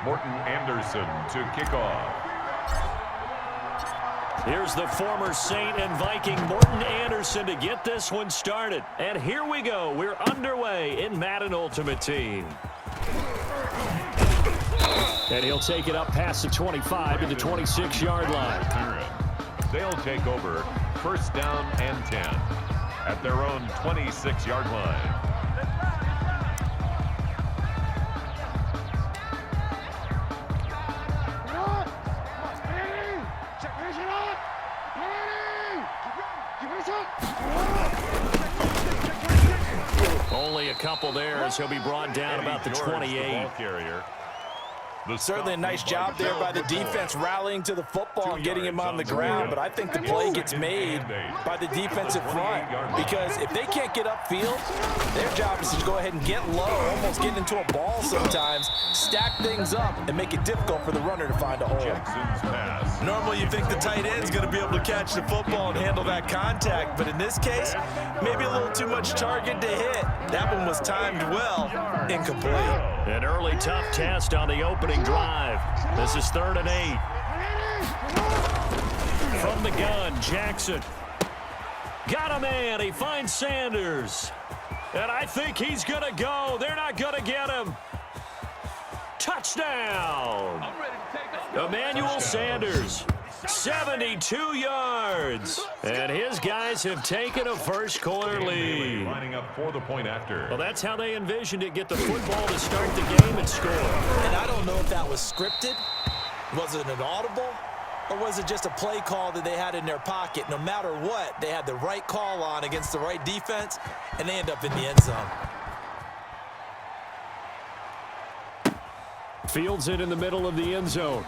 Morton Anderson to kick off. Here's the former Saint and Viking Morton Anderson to get this one started. And here we go. We're underway in Madden Ultimate Team. And he'll take it up past the 25 to the 26-yard line. They'll take over first down and 10 at their own 26-yard line. Only a couple there as he'll be brought down about the 28. Certainly a nice job there by the defense rallying to the football and getting him on the ground, but I think the play gets made by the defensive front because if they can't get upfield, their job is to go ahead and get low, almost getting into a ball sometimes, stack things up, and make it difficult for the runner to find a hole. Normally you think the tight end's going to be able to catch the football and handle that contact, but in this case, maybe a little too much target to hit. That one was timed well, incomplete. An early tough test on the opening drive. This is 3rd and 8. From the gun, Jackson. Got a man. He finds Sanders. And I think he's going to go. They're not going to get him. Touchdown. Emmanuel Sanders. 72 yards. And his guys have taken a first-quarter lead. Lining up for the point after. Well, that's how they envisioned it. Get the football to start the game and score. And I don't know if that was scripted. Was it an audible? Or was it just a play call that they had in their pocket? No matter what, they had the right call on against the right defense, and they end up in the end zone. Fields it in the middle of the end zone.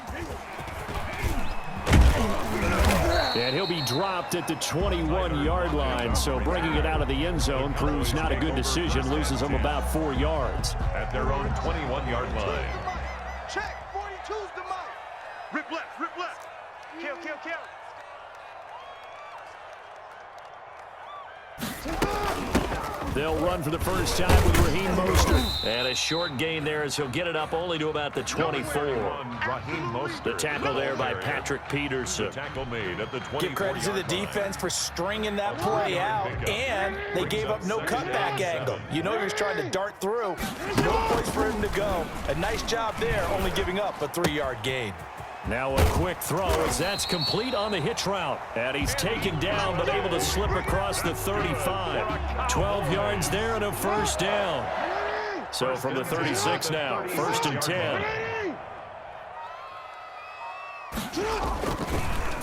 And he'll be dropped at the 21-yard line, so bringing it out of the end zone proves not a good decision, loses him about 4 yards. At their own 21-yard line. Check, 42's the mark. Rip left, rip left. Kill, kill, kill. They'll run for the first time with Raheem Mostert. And a short gain there as he'll get it up only to about the 24. The tackle there by Patrick Peterson. Give credit to the defense for stringing that play out, and they gave up no cutback angle. You know he was trying to dart through. No place for him to go. A nice job there, only giving up a 3-yard gain. Now a quick throw as that's complete on the hitch route. And he's taken down but able to slip across the 35. 12 yards there and a first down. So from the 36 now, 1st and 10.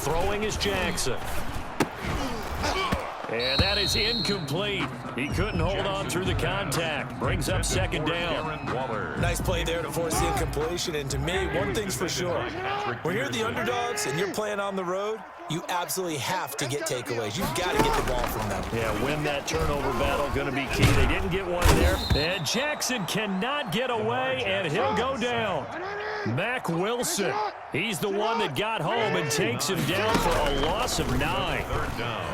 Throwing is Jackson. And that is incomplete. He couldn't hold on through the contact. Brings up 2nd down. Nice play there to force the incompletion. And to me, one thing's for sure. When you're the underdogs and you're playing on the road, you absolutely have to get takeaways. You've got to get the ball from them. Yeah, win that turnover battle. Going to be key. They didn't get one there. And Jackson cannot get away, and he'll go down. Mack Wilson. He's the one that got home and takes him down for a loss of 9. 3rd down.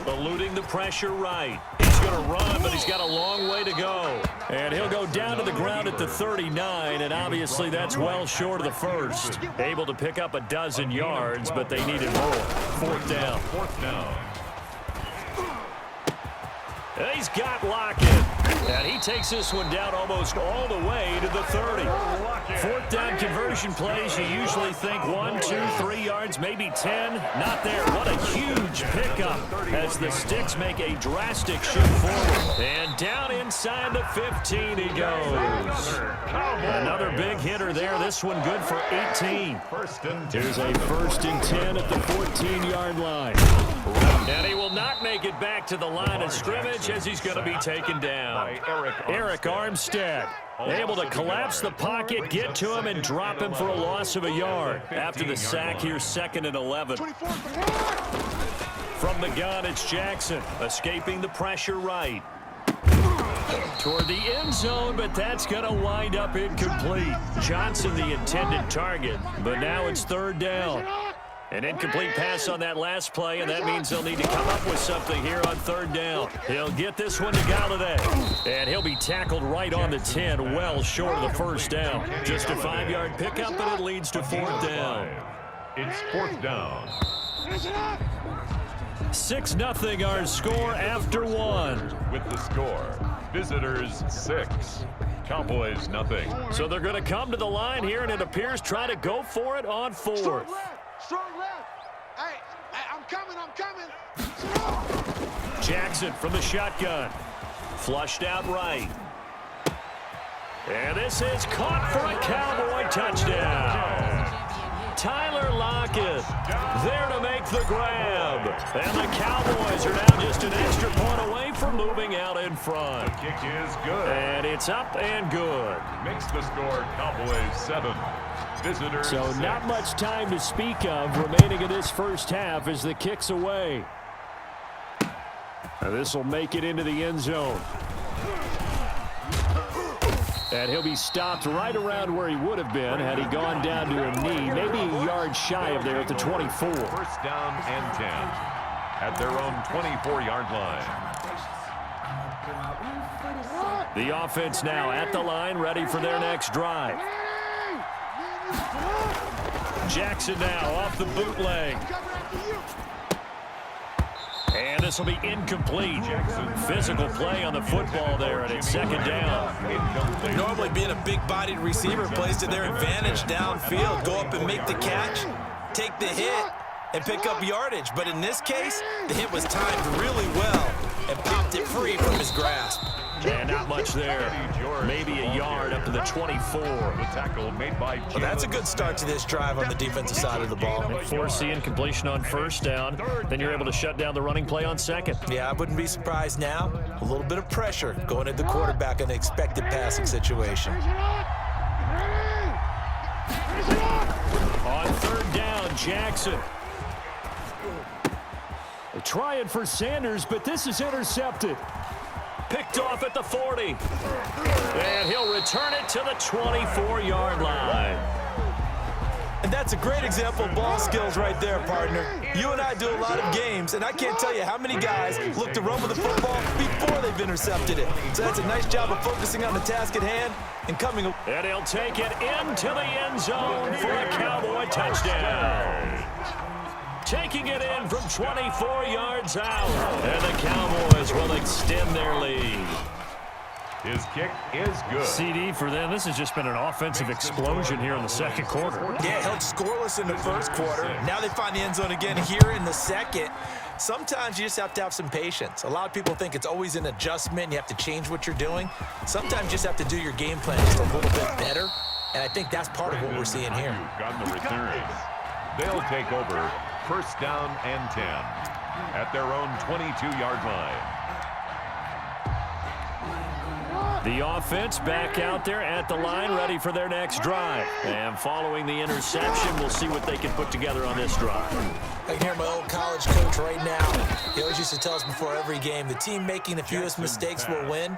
Eluding the pressure right. He's going to run, but he's got a long way to go. And he'll go down to the ground at the 39, and obviously that's well short of the first. Able to pick up a dozen yards, but they needed more. 4th down. 4th down. And he's got Lockett. And he takes this one down almost all the way to the 30. 4th down conversion plays, you usually think 1, 2, 3 yards, maybe 10. Not there. What a huge pickup as the Sticks make a drastic shift forward. And down inside the 15 he goes. Another big hitter there. This one good for 18. Here's a 1st and 10 at the 14-yard line. And he will not make it back to the line of scrimmage as he's going to be taken down. Eric Armstead able to collapse the pocket, get to him, and drop him for a loss of a yard. After the sack, here's 2nd and 11. From the gun, it's Jackson, escaping the pressure right. Toward the end zone, but that's going to wind up incomplete. Johnson, the intended target, but now it's 3rd down. An incomplete pass on that last play, and that means they'll need to come up with something here on third down. He'll get this one to Galladay, and he'll be tackled right on the 10, well short of the first down. Just a 5-yard pickup, and it leads to fourth down. It's fourth down. 6-0 our score after one. With the score, visitors 6, Cowboys nothing. So they're going to come to the line here, and it appears try to go for it on fourth. Strong left. Hey, I'm coming. Jackson from the shotgun. Flushed out right. And this is caught for a Cowboy touchdown. Tyler Lockett there to make the grab. And the Cowboys are now just an extra point away from moving out in front. The kick is good. And it's up and good. Makes the score Cowboys 7. Visitors So 6. not much time to speak of remaining in this first half as the kick's away. This will make it into the end zone. And he'll be stopped right around where he would have been had he gone down to a knee, maybe a yard shy of there at the 24. First down and 10 at their own 24-yard line. The offense now at the line, ready for their next drive. Jackson now off the bootleg. And this will be incomplete. Physical play on the football there, and it's second down. Normally being a big-bodied receiver plays to their advantage downfield. Go up and make the catch, take the hit, and pick up yardage. But in this case, the hit was timed really well and popped it free from his grasp. And not much there. Maybe a yard up to the 24. The tackle made by Well, that's a good start to this drive on the defensive side of the ball. Force the incompletion on first down. Then you're able to shut down the running play on second. Yeah, I wouldn't be surprised now. A little bit of pressure going at the quarterback in an expected passing situation. On third down, Jackson. They're trying for Sanders, but this is intercepted. Picked off at the 40. And he'll return it to the 24-yard line. And that's a great example of ball skills right there, partner. You and I do a lot of games, and I can't tell you how many guys look to run with the football before they've intercepted it. So that's a nice job of focusing on the task at hand and coming. And he'll take it into the end zone for a Cowboy touchdown. Taking it in from 24 yards out. And the Cowboys will extend their lead. His kick is good. CD for them. This has just been an offensive explosion here in the second quarter. Yeah, held scoreless in the first quarter. Now they find the end zone again here in the second. Sometimes you just have to have some patience. A lot of people think it's always an adjustment. You have to change what you're doing. Sometimes you just have to do your game plan just a little bit better. And I think that's part of what we're seeing here. Got the return. They'll take over first down and 10 at their own 22-yard line. The offense back out there at the line, ready for their next drive. And following the interception, we'll see what they can put together on this drive. I can hear my old college coach right now. He always used to tell us before every game, the team making the fewest mistakes will win.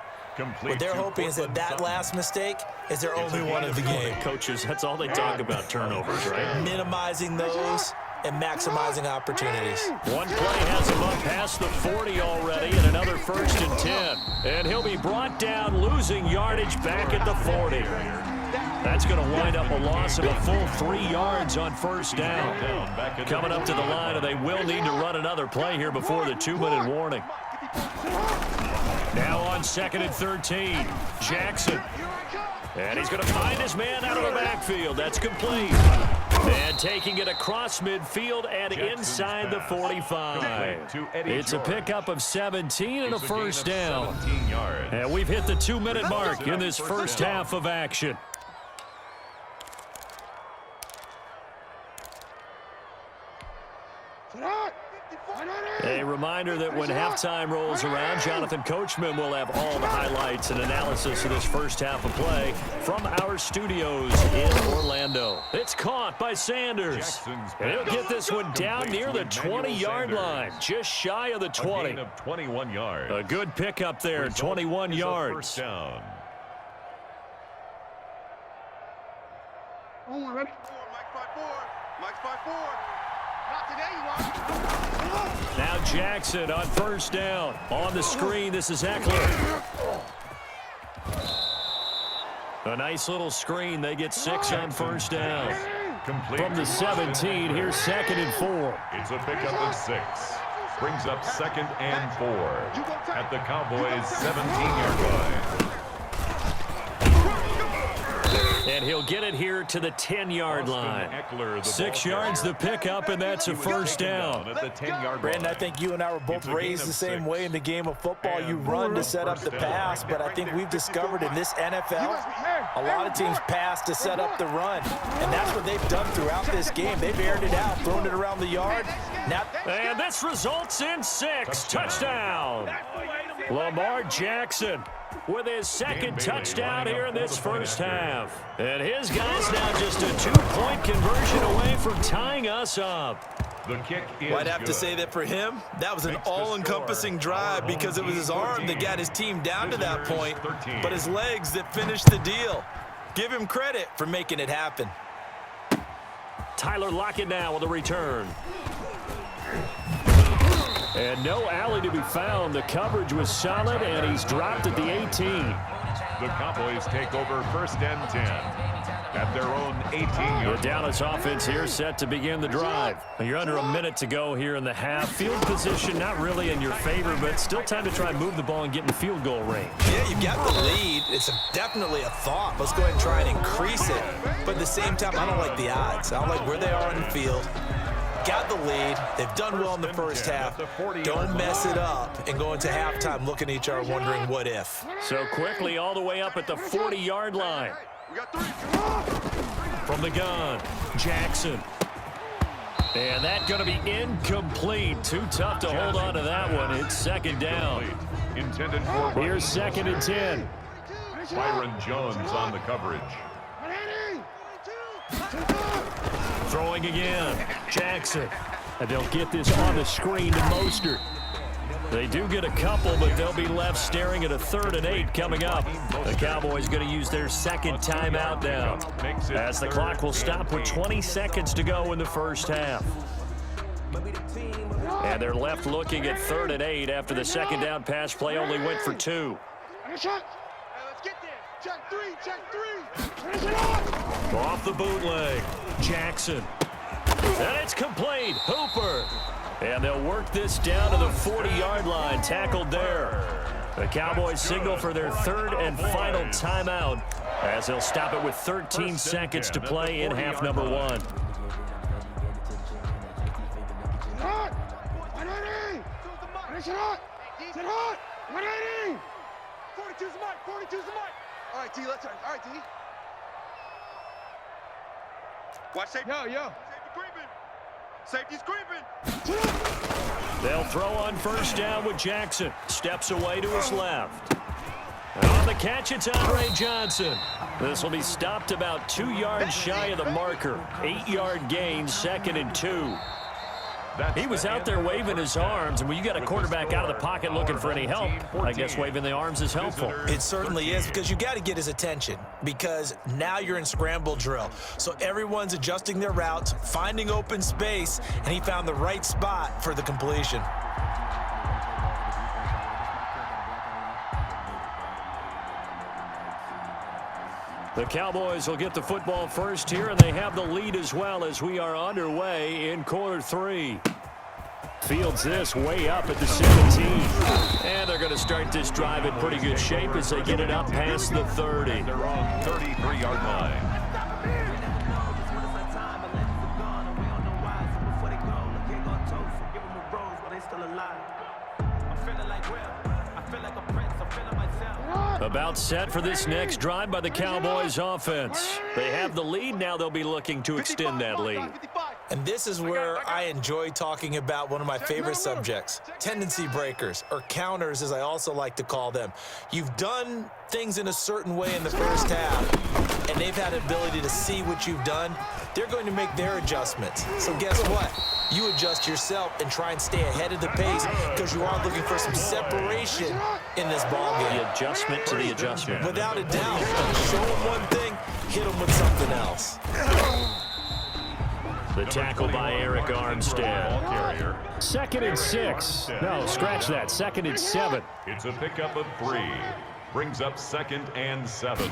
What they're hoping is that that last mistake is their only one of the game. Coaches, that's all they talk about, turnovers, right? Minimizing those and maximizing opportunities. One play has him up past the 40 already, and another first and 10. And he'll be brought down, losing yardage back at the 40. That's going to wind up a loss of a full 3 yards on first down. Coming up to the line, and they will need to run another play here before the 2-minute warning. Now on second and 13, Jackson. And he's going to find his man out of the backfield. That's complete. And taking it across midfield and inside the 45. It's a pickup of 17 and a first down. And we've hit the 2-minute mark in this first half of action. A remander that when halftime rolls around, Jonathan Coachman will have all the highlights and analysis of this first half of play from our studios in Orlando. It's caught by Sanders. And he'll get this one down near the 20-yard line, just shy of the 20. A gain of 21 yards. A good pickup there, 21 yards. First down. Mike's by 4. Now Jackson on first down. On the screen, this is Eckler. A nice little screen. They get 6 on first down. Complete From the 17, here's 2nd and 4. It's a pickup of 6. Brings up 2nd and 4 at the Cowboys' 17-yard line. And he'll get it here to the 10-yard line. 6 yards the pickup, and that's a first down. At the 10-yard Brandon, line. I think you and I were both raised the same way in the game of football. You run to set up the pass, but I think we've discovered in this NFL, a lot of teams pass to set up the run. And that's what they've done throughout this game. They've aired it out, thrown it around the yard. And this results in 6. Touchdown. Lamar Jackson with his 2nd touchdown here in this first half. And his guy's now just a 2-point conversion away from tying us up. The kick is Well, I'd have good. to say that for him, that was an all-encompassing drive because it was his arm that got his team down to that point, but his legs that finished the deal. Give him credit for making it happen. Tyler Lockett now with a return. And no alley to be found. The coverage was solid, and he's dropped at the 18. The Cowboys take over 1st and 10 at their own 18-yard The Dallas offense here set to begin the drive. You're under a minute to go here in the half. Field position not really in your favor, but still time to try and move the ball and get in field goal range. Yeah, you've got the lead. It's definitely a thought. Let's go ahead and try and increase it. But at the same time, I don't like the odds. I don't like where they are on the field. Got the lead. They've done well in the first half. Don't mess it up and go into halftime looking at each other wondering what if. So quickly all the way up at the 40-yard line. From the gun, Jackson. And that's going to be incomplete. Too tough to hold on to that one. It's 2nd down. Intended for Here's 2nd and 10. Byron Jones on the coverage. Throwing again, Jackson. And they'll get this on the screen to Mostert. They do get a couple, but they'll be left staring at a 3rd and 8 coming up. The Cowboys going to use their 2nd timeout now, as the clock will stop with 20 seconds to go in the first half. And they're left looking at 3rd and 8 after the 2nd down pass play only went for 2. Let's get there. Check 3, check 3. Off the bootleg, Jackson. And it's complete. Hooper. And they'll work this down to the 40-yard line. Tackled there. The Cowboys signal for their 3rd and final timeout as they'll stop it with 13 seconds to play in half number 1. Hot! 180! Finish it hot! Sit hot! 180! 42's the mic! 42's the mic! All right, T, let's turn. All right, T. Watch safety. Yo. Safety creeping. Safety's creeping. They'll throw on first down with Jackson. Steps away to his left. And on the catch, it's Andre Johnson. This will be stopped about 2 yards shy of the marker. 8-yard gain, 2nd and 2. He was out there waving his arms, and when you got a quarterback out of the pocket looking for any help, I guess waving the arms is helpful. It certainly is, because you got to get his attention, because now you're in scramble drill. So everyone's adjusting their routes, finding open space, and he found the right spot for the completion. The Cowboys will get the football first here, and they have the lead as well as we are underway in quarter 3. Fields this way up at the 17. And they're going to start this drive in pretty good shape as they get it up past the 30. Their own 33-yard line. About set for this next drive by the Cowboys offense. They have the lead. Now they'll be looking to extend that lead. And this is where I enjoy talking about one of my favorite subjects, tendency breakers, or counters as I also like to call them. You've done things in a certain way in the first half, and they've had the ability to see what you've done. They're going to make their adjustments. So guess what? You adjust yourself and try and stay ahead of the pace, because you are looking for some separation in this ball game. The adjustment to the adjustment. Without a doubt. Show them one thing, hit them with something else. The tackle by Eric Armstead. 2nd and 6. No, scratch that. 2nd and 7. It's a pickup of 3. Brings up 2nd and 7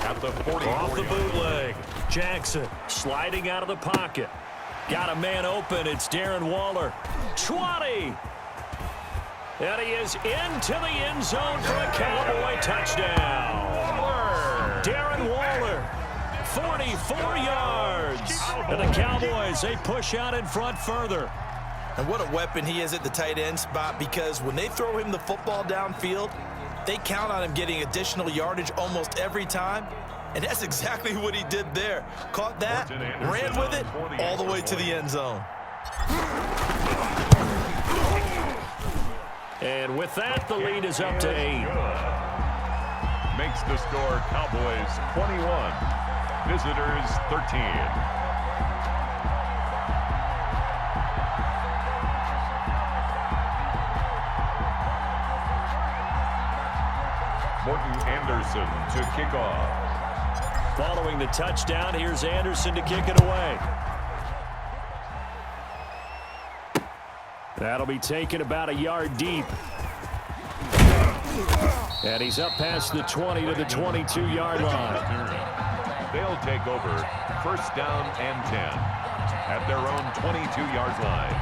at the 40. Off the bootleg. Jackson sliding out of the pocket. Got a man open. It's Darren Waller. 20. And he is into the end zone for a Cowboy touchdown. Darren Waller, 44 yards. And the Cowboys, they push out in front further. And what a weapon he is at the tight end spot, because when they throw him the football downfield, they count on him getting additional yardage almost every time. And that's exactly what he did there. Caught that, ran with it, all the way to the end zone. And with that, the lead is up to 8. Makes the score Cowboys 21, visitors 13. Morton Anderson to kick off. Following the touchdown, here's Anderson to kick it away. That'll be taken about a yard deep. And he's up past the 20 to the 22-yard line. They'll take over 1st down and 10 at their own 22-yard line.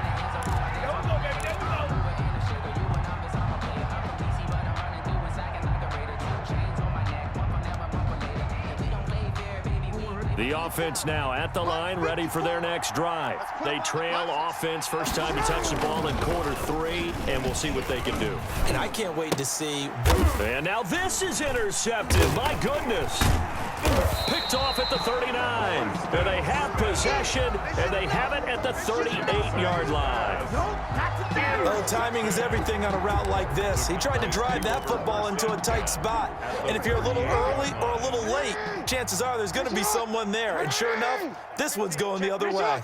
The offense now at the line, ready for their next drive. They trail offense, first time to touch the ball in quarter 3, and we'll see what they can do. And I can't wait to see. And now this is intercepted. My goodness. Picked off at the 39. And they have possession, and they have it at the 38-yard line. Oh, timing is everything on a route like this. He tried to drive that football into a tight spot. And if you're a little early or a little late, chances are there's going to be someone there. And sure enough, this one's going the other way.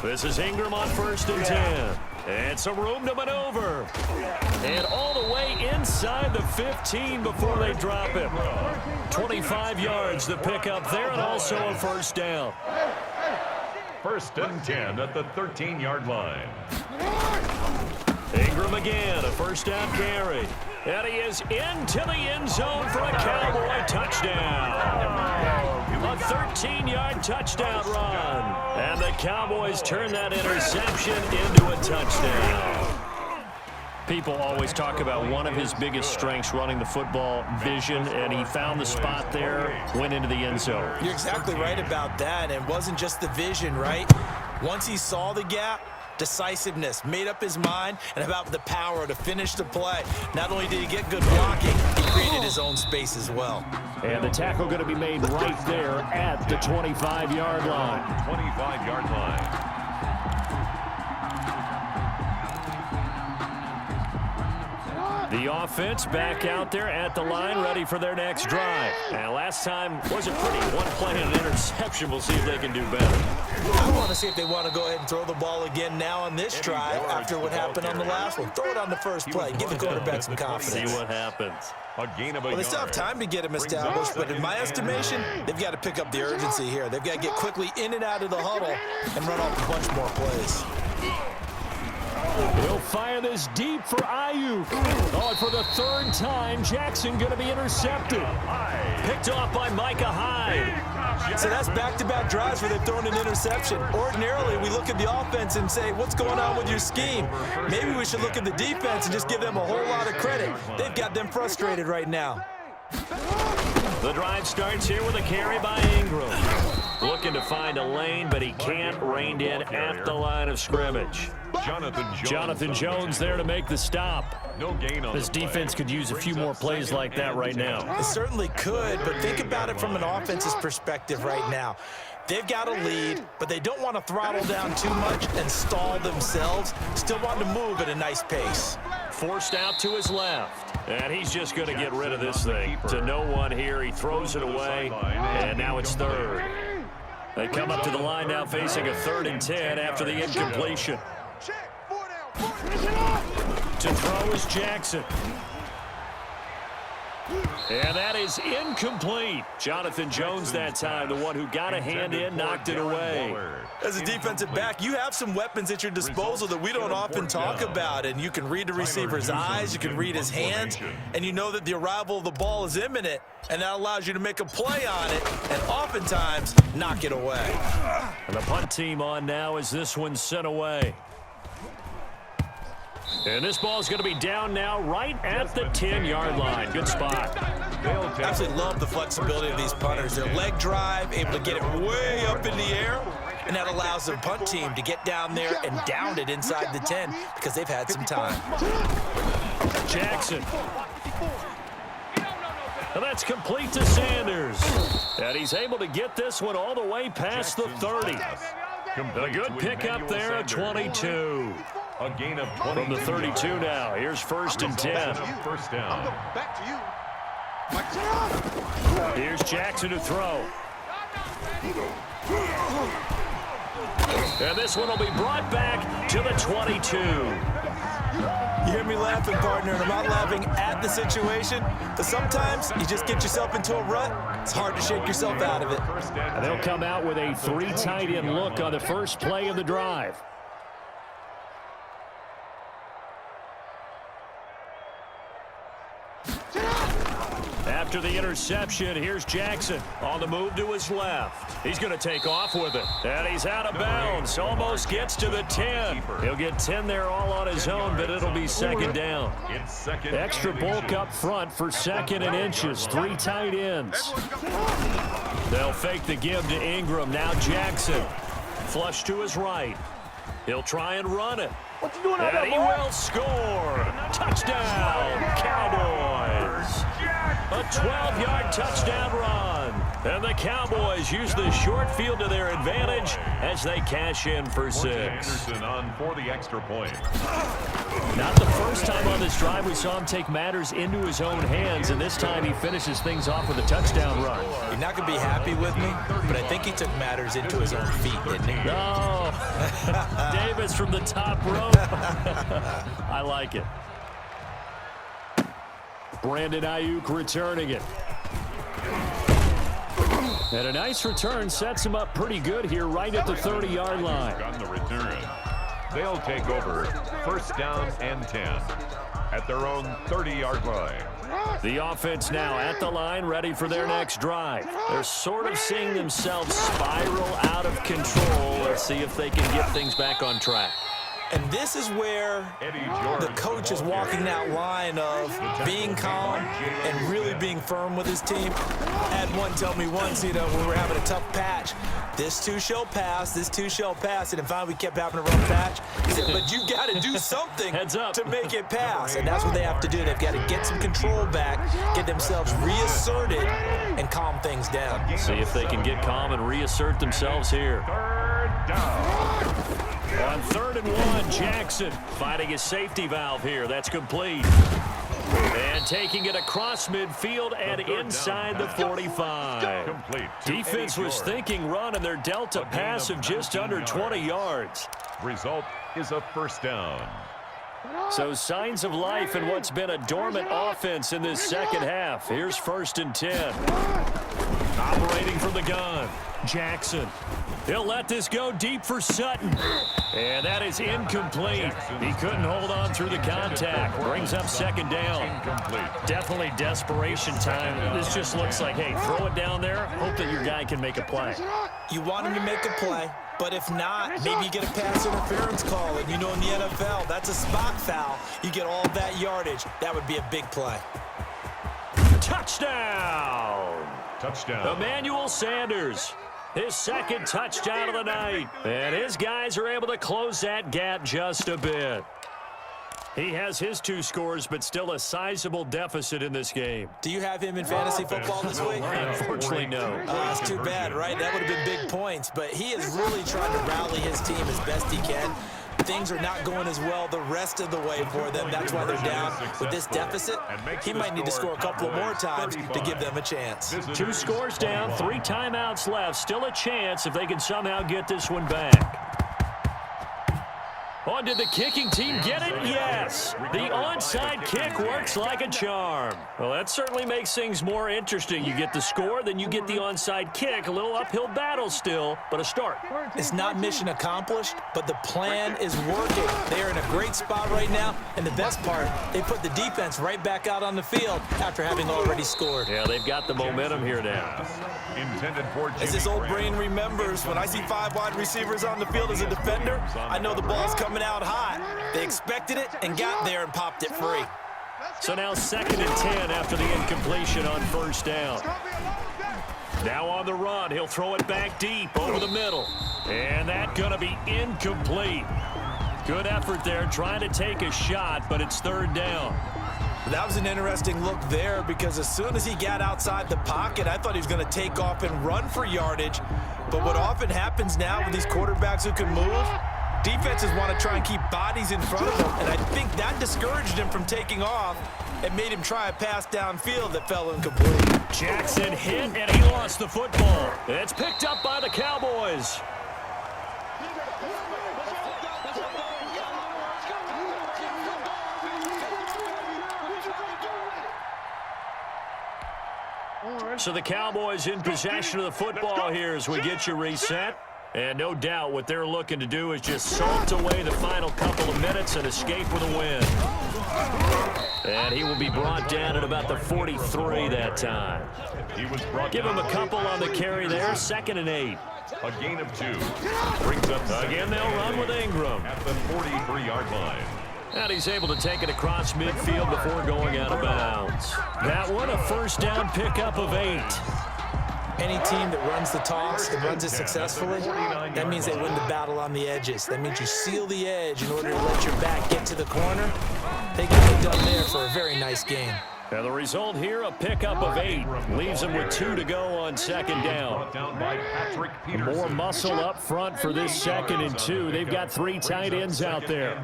This is Ingram on 1st and 10. And some room to maneuver. And all the way inside the 15 before they drop him. 25 yards to pick up there, and also a 1st down. 1st and 10 at the 13-yard line. Ingram again, a 1st down carry. And he is into the end zone for a Cowboy touchdown. A 13-yard touchdown run. And the Cowboys turn that interception into a touchdown. People always talk about one of his biggest strengths running the football, vision, and he found the spot there, went into the end zone. You're exactly right about that. And it wasn't just the vision, right? Once he saw the gap, decisiveness, made up his mind, and about the power to finish the play. Not only did he get good blocking, he created his own space as well. And the tackle going to be made right there at the 25-yard line. 25-yard line. The offense back out there at the line, ready for their next drive. And last time wasn't pretty. One play and an interception. We'll see if they can do better. I want to see if they want to go ahead and throw the ball again now on this drive after what happened on the last one. Throw it on the first play. Give the quarterback some confidence. See what happens. A gain of a Well, they still have time to get him established, but in my estimation, they've got to pick up the urgency here. They've got to get quickly in and out of the huddle and run off a bunch more plays. He'll fire this deep for Ayuk. Oh, and for the 3rd time, Jackson going to be intercepted. Picked off by Micah Hyde. So that's back-to-back drives where they've thrown an interception. Ordinarily, we look at the offense and say, what's going on with your scheme? Maybe we should look at the defense and just give them a whole lot of credit. They've got them frustrated right now. The drive starts here with a carry by Ingram. Looking to find a lane, but he can't. Reined in at the line of scrimmage. Jonathan Jones there to make the stop. No gain on this defense could use a few more plays like that right now. It certainly could, but think about it from an offense's perspective right now. They've got a lead, but they don't want to throttle down too much and stall themselves. Still want to move at a nice pace. Forced out to his left. And he's just going to get rid of this thing. To no one here. He throws it away, and now it's 3rd. They come up to the line now facing a 3rd and 10 after the incompletion. To throw is Jackson. And that is incomplete. Jonathan Jones that time, the one who got a hand in, knocked it away. As a defensive back, you have some weapons at your disposal that we don't often talk about, and you can read the receiver's eyes, you can read his hands, and you know that the arrival of the ball is imminent, and that allows you to make a play on it and oftentimes knock it away. And the punt team on now as this one's sent away. And this ball is going to be down now right at the 10-yard line. Good spot. I absolutely love the flexibility of these punters. Their leg drive, able to get it way up in the air, and that allows the punt team to get down there and down it inside the 10 because they've had some time. Jackson. And that's complete to Sanders. And he's able to get this one all the way past the 30. A good pickup there at 22. A gain of 20 from the 32 now. Here's first and 10. First down. Back to you. Here's Jackson to throw. And this one will be brought back to the 22. You hear me laughing, partner, and I'm not laughing at the situation, but sometimes you just get yourself into a rut. It's hard to shake yourself out of it. And they'll come out with a 3 tight end look on the first play of the drive. After the interception, here's Jackson on the move to his left. He's going to take off with it. And he's out of bounds. Almost gets to the 10. He'll get 10 there all on his own, but it'll be second down. Extra bulk up front for 2nd and inches. 3 tight ends. They'll fake the give to Ingram. Now Jackson. Flush to his right. He'll try and run it. What you doing out there, And he will score. Touchdown, Cowboys. A 12-yard touchdown run. And the Cowboys use the short field to their advantage as they cash in for 6. Anderson on for the extra point. Not the first time on this drive we saw him take matters into his own hands, and this time he finishes things off with a touchdown run. You're not going to be happy with me, but I think he took matters into his own feet, didn't he? No. Davis from the top rope. I like it. Brandon Ayuk returning it. And a nice return sets him up pretty good here right at the 30-yard line. On the return. They'll take over first down and 10 at their own 30-yard line. The offense now at the line, ready for their next drive. They're sort of seeing themselves spiral out of control. Let's see if they can get things back on track. And this is where the coach is walking that line of being calm and really being firm with his team. I had one tell me once, when we were having a tough patch, this too shall pass, this too shall pass. And finally we kept having a rough patch. He said, but you got to do something to make it pass. And that's what they have to do. They've got to get some control back, get themselves reasserted, and calm things down. See if they can get calm and reassert themselves here. Third down. On 3rd and 1, Jackson finding his safety valve here. That's complete. And taking it across midfield and inside the 45. Defense was thinking run, and they're dealt a pass of just under 20 yards. Result is a first down. So signs of life in what's been a dormant offense in this second half. Here's 1st and 10. Operating from the gun, Jackson. He'll let this go deep for Sutton. And that is incomplete. He couldn't hold on through the contact. Brings up 2nd down. Definitely desperation time. This just looks like, hey, throw it down there. Hope that your guy can make a play. You want him to make a play, but if not, maybe you get a pass interference call. And in the NFL, that's a spot foul. You get all that yardage. That would be a big play. Touchdown! Emmanuel Sanders. His 2nd touchdown of the night. And his guys are able to close that gap just a bit. He has his 2 scores, but still a sizable deficit in this game. Do you have him in fantasy football this week? Unfortunately, no. That's too bad, right? That would have been big points. But he is really trying to rally his team as best he can. Things are not going as well the rest of the way for them. That's why they're down. With this deficit, he might need to score a couple more times to give them a chance. 2 scores down, 3 timeouts left. Still a chance if they can somehow get this one back. Oh, did the kicking team get it? Yes. The onside kick works like a charm. Well, that certainly makes things more interesting. You get the score, then you get the onside kick. A little uphill battle still, but a start. It's not mission accomplished, but the plan is working. They are in a great spot right now, and the best part, they put the defense right back out on the field after having already scored. Yeah, they've got the momentum here now. Intended for As this old brain remembers, when I see 5 wide receivers on the field as a defender, I know the ball's coming out hot. They expected it and got there and popped it free. So now 2nd and 10 after the incompletion on first down. Now on the run, he'll throw it back deep over the middle. And that's going to be incomplete. Good effort there trying to take a shot, but it's 3rd down. That was an interesting look there because as soon as he got outside the pocket, I thought he was going to take off and run for yardage. But what often happens now with these quarterbacks who can move, defenses want to try and keep bodies in front of them, and I think that discouraged him from taking off and made him try a pass downfield that fell incomplete. Jackson hit, and he lost the football. It's picked up by the Cowboys. So the Cowboys in possession of the football here as we get you reset. And no doubt what they're looking to do is just salt away the final couple of minutes and escape with a win. And he will be brought down at about the 43 that time. Give him a couple on the carry there, 2nd and 8. A gain of 2. Brings up Again, they'll run with Ingram. at the 43-yard line. And he's able to take it across midfield before going out of bounds. That one, a first down pickup of 8. Any team that runs the toss and runs it successfully, that means they win the battle on the edges. That means you seal the edge in order to let your back get to the corner. They get it done there for a very nice game. And the result here, a pickup of 8. Leaves them with 2 to go on 2nd down. More muscle up front for this 2nd and 2. They've got 3 tight ends out there.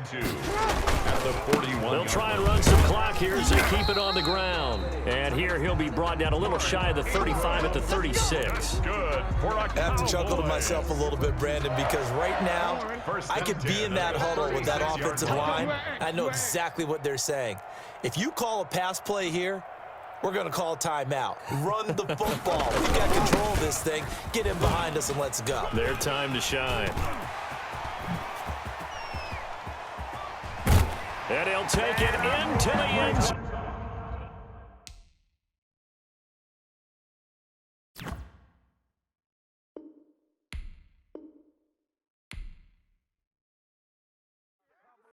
They'll try and run some clock here as they keep it on the ground. And here he'll be brought down a little shy of the 35 at the 36. Good. I have to chuckle to myself a little bit, Brandon, because right now I could be in that huddle with that offensive line. I know exactly what they're saying. If you call a pass play here, we're going to call timeout. Run the football. We got control of this thing. Get in behind us and let's go. Their time to shine. And he'll take it into the end zone.